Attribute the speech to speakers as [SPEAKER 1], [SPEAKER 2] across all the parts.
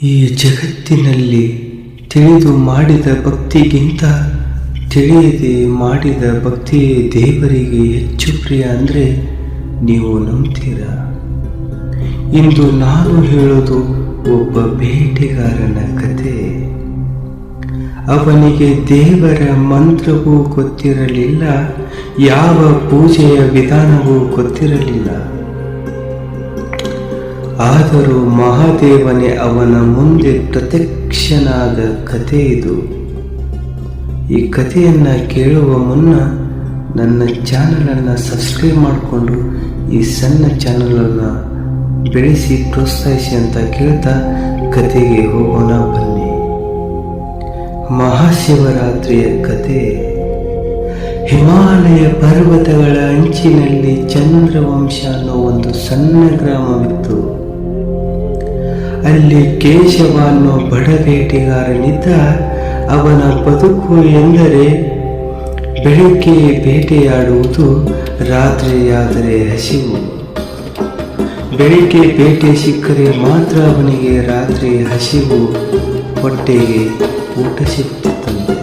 [SPEAKER 1] ಈ ಜಗತ್ತಿನಲ್ಲಿ ತಿಳಿದು ಮಾಡಿದ ಭಕ್ತಿಗಿಂತ ತಿಳಿಯದೆ ಮಾಡಿದ ಭಕ್ತಿಯೇ ದೇವರಿಗೆ ಹೆಚ್ಚು ಪ್ರಿಯ ಅಂದರೆ ನೀವು ನಂಬ್ತೀರಾ? ಇಂದು ನಾನು ಹೇಳೋದು ಒಬ್ಬ ಬೇಟೆಗಾರನ ಕತೆ. ಅವನಿಗೆ ದೇವರ ಮಂತ್ರವೂ ಗೊತ್ತಿರಲಿಲ್ಲ, ಯಾವ ಪೂಜೆಯ ವಿಧಾನವೂ ಗೊತ್ತಿರಲಿಲ್ಲ. ಆದರೂ ಮಹಾದೇವನೇ ಅವನ ಮುಂದೆ ಪ್ರತ್ಯಕ್ಷನಾದ ಕಥೆ ಇದು. ಈ ಕಥೆಯನ್ನು ಕೇಳುವ ಮುನ್ನ ನನ್ನ ಚಾನಲನ್ನು ಸಬ್ಸ್ಕ್ರೈಬ್ ಮಾಡಿಕೊಂಡು ಈ ಸಣ್ಣ ಚಾನಲನ್ನು ಬೆಳೆಸಿ ಪ್ರೋತ್ಸಾಹಿಸಿ ಅಂತ ಕೇಳ್ತಾ ಕಥೆಗೆ ಹೋಗೋಣ ಬನ್ನಿ. ಮಹಾಶಿವರಾತ್ರಿಯ ಕಥೆ. ಹಿಮಾಲಯ ಪರ್ವತಗಳ ಅಂಚಿನಲ್ಲಿ ಚಂದ್ರವಂಶ ಅನ್ನೋ ಒಂದು ಸಣ್ಣ ಗ್ರಾಮವಿತ್ತು. ಅಲ್ಲಿ ಕೇಶವ ಅನ್ನೋ ಬಡ ಬೇಟೆಗಾರನಿದ್ದ. ಅವನ ಬದುಕು ಎಂದರೆ ಬೆಳಗ್ಗೆ ಬೇಟೆಯಾಡುವುದು, ರಾತ್ರಿಯಾದರೆ ಹಸಿವು. ಬೆಳಿಗ್ಗೆ ಬೇಟೆ ಸಿಕ್ಕರೆ ಮಾತ್ರ ಅವನಿಗೆ ರಾತ್ರಿ ಹಸಿವು, ಹೊಟ್ಟೆಗೆ ಊಟ ಸಿಗುತ್ತಿತ್ತಂತೆ.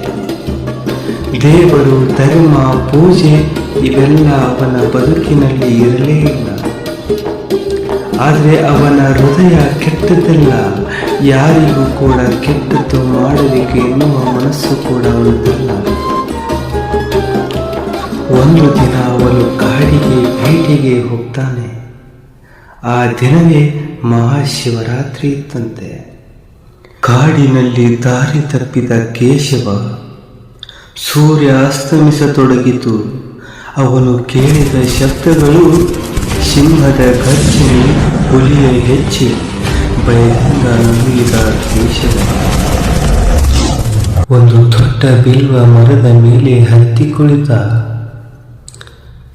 [SPEAKER 1] ದೇವರು, ಧರ್ಮ, ಪೂಜೆ ಇವೆಲ್ಲ ಅವನ ಬದುಕಿನಲ್ಲಿ ಇರಲೇ ಇಲ್ಲ. ಆದರೆ ಅವನ ಹೃದಯ ಕೆಟ್ಟದ್ದಲ್ಲ, ಯಾರಿಗೂ ಕೂಡ ಕೆಟ್ಟದ್ದು ಮಾಡಲಿಕ್ಕೆ ಎನ್ನುವ ಮನಸ್ಸು ಕೂಡ ಉಳಿದಲ್ಲ. ಒಂದು ದಿನ ಅವನು ಕಾಡಿಗೆ ಬೇಟೆಗೆ ಹೋಗ್ತಾನೆ. ಆ ದಿನವೇ ಮಹಾಶಿವರಾತ್ರಿ ಇತ್ತಂತೆ. ಕಾಡಿನಲ್ಲಿ ದಾರಿ ತಪ್ಪಿದ ಕೇಶವ ಸೂರ್ಯ ಅಸ್ತಮಿಸತೊಡಗಿತು. ಅವನು ಕೇಳಿದ ಶಬ್ದಗಳು ಸಿಂಹದ ಗರ್ಜನೆ, ಹುಲಿಯ ಹೆಜ್ಜೆ. ಭಯದಿಂದ ನಡುಗಿದ ಕೇಶವ ಒಂದು ದೊಡ್ಡ ಬಿಲ್ವ ಮರದ ಮೇಲೆ ಹತ್ತಿ ಕುಳಿತ.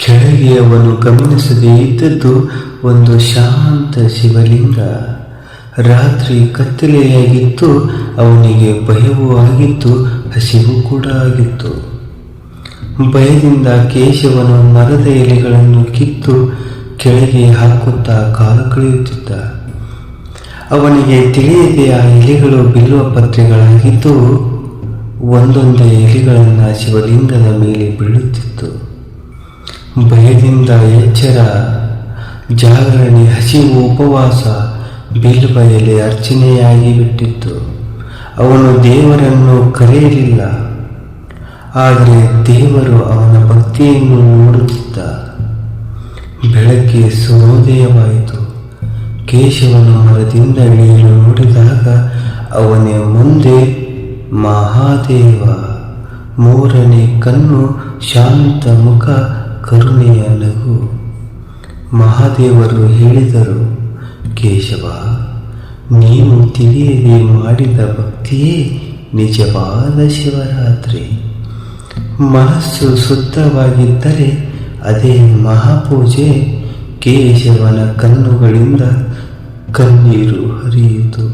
[SPEAKER 1] ಕೆಳಗೆ ಅವನು ಗಮನಿಸದೇ ಇದ್ದದ್ದು ಒಂದು ಶಾಂತ ಶಿವಲಿಂಗ. ರಾತ್ರಿ ಕತ್ತಲೆಯಾಗಿತ್ತು. ಅವನಿಗೆ ಭಯವೂ ಆಗಿತ್ತು, ಹಸಿವು ಕೂಡ ಆಗಿತ್ತು. ಭಯದಿಂದ ಕೇಶವನು ಮರದ ಎಲೆಗಳನ್ನು ಕಿತ್ತು ಕೆಳಗೆ ಹಾಕುತ್ತಾ ಕಾಲ ಕಳೆಯುತ್ತಿದ್ದ. ಅವನಿಗೆ ತಿಳಿಯದೆ ಆ ಎಲೆಗಳು ಬಿಲ್ವ ಪತ್ರೆಗಳಾಗಿದ್ದು ಒಂದೊಂದೇ ಎಲೆಗಳನ್ನು ಶಿವಲಿಂಗದ ಮೇಲೆ ಬೀಳುತ್ತಿತ್ತು. ಭಯದಿಂದ ಎಚ್ಚರ, ಜಾಗರಣೆ, ಹಸಿವು, ಉಪವಾಸ, ಬಿಲ್ವ ಎಲೆ ಅರ್ಚನೆಯಾಗಿ ಬಿಟ್ಟಿತ್ತು. ಅವನು ದೇವರನ್ನು ಕರೆಯಲಿಲ್ಲ, ಆದರೆ ದೇವರು ಅವನ ಭಕ್ತಿಯನ್ನು ನೋಡುತ್ತಿದ್ದ. ಬೆಳಗ್ಗೆ ಸೂರ್ಯೋದಯವಾಯಿತು. ಕೇಶವನು ಮರದಿಂದ ಇಳಿಯಲು ನೋಡಿದಾಗ ಅವನ ಮುಂದೆ ಮಹಾದೇವ. ಮೂರನೇ ಕಣ್ಣು, ಶಾಂತ ಮುಖ, ಕರುಣೆಯ ನಗು. ಮಹಾದೇವರು ಹೇಳಿದರು, ಕೇಶವ, ನೀನು ತಿಳಿಯದೆ ಮಾಡಿದ ಭಕ್ತಿಯೇ ನಿಜವಾದ ಶಿವರಾತ್ರಿ. ಮನಸ್ಸು ಶುದ್ಧವಾಗಿದ್ದರೆ ಅದೇ ಮಹಾಪೂಜೆ. ಕೇಶವನ ಕಣ್ಣುಗಳಿಂದ ಕಣ್ಣೀರು ಹರಿಯಿತು.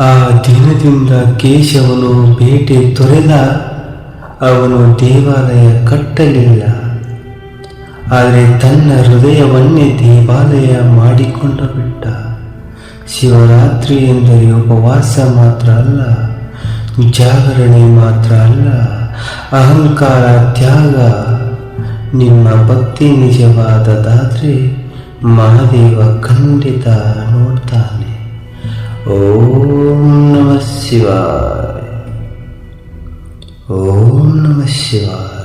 [SPEAKER 1] ಆ ದಿನದಿಂದ ಕೇಶವನು ಬೇಟೆ ತೊರೆದ. ಅವನು ದೇವಾಲಯ ಕಟ್ಟಲಿಲ್ಲ, ಆದರೆ ತನ್ನ ಹೃದಯವನ್ನೇ ದೇವಾಲಯ ಮಾಡಿಕೊಂಡು ಬಿಟ್ಟ. ಶಿವರಾತ್ರಿ ಎಂದರೆ ಉಪವಾಸ ಮಾತ್ರ ಅಲ್ಲ, ಜಾಗರಣೆ ಮಾತ್ರ ಅಲ್ಲ, ಅಹಂಕಾರ ತ್ಯಾಗ. ನಿಮ್ಮ ಭಕ್ತಿ ನಿಜವಾದದಾದರೆ ಮಹಾದೇವ ಖಂಡಿತ ನೋಡ್ತಾನೆ. ಓಂ ನಮಃ ಶಿವಾಯ. ಓಂ ನಮಃ ಶಿವಾಯ.